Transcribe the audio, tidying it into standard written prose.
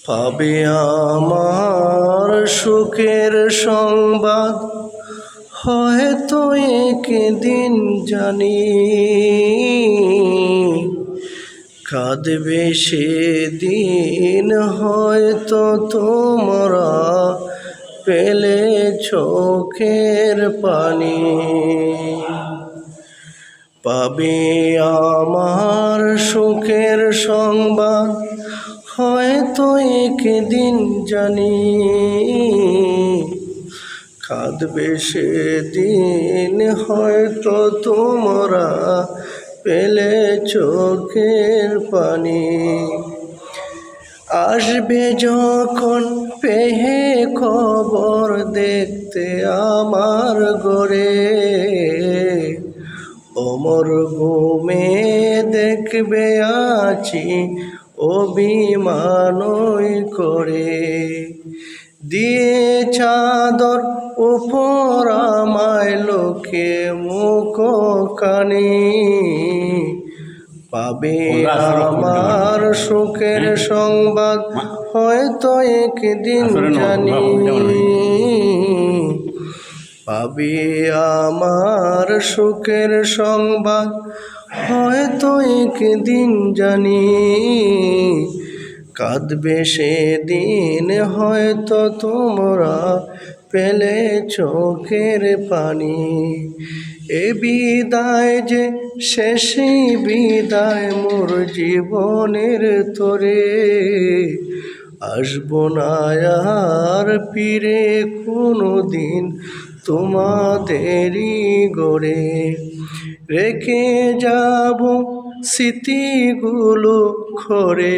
পাবে আমার সুখের সংবাদ, হয়তো একদিন জানি কাঁদবে সেদিন, হয়তো তোমরা পেলে চোখের পানি। পাবে আমার সুখের সংবাদ, হয়তো একদিন জানি কাঁদবে সেদিন, হয়তো তোমরা পেলে চোখের পানি। আসবে যখন পেহে খবর দেখতে আমার ঘরে, ওমর ঘুমে দেখবে আছি অভিমানই করে। দিয়ে চাদর উপর আমায় লোকে মুখ কানি, পাবে আমার সুখের সংবাদ, হয়তো একদিন জানি পাবে আমার সুখের সংবাদ, হয়তো একদিন জানি কাঁদবে সেদিন, হয়তো তোমরা পেলে চোখের পানি। এ বিদায় যে শেষই বিদায় মোর জীবনের তরে, আসবো না আর ফিরে কোনো দিন তোমাদেরই গড়ে। রেখে যাব স্মৃতিগুলো ঘরে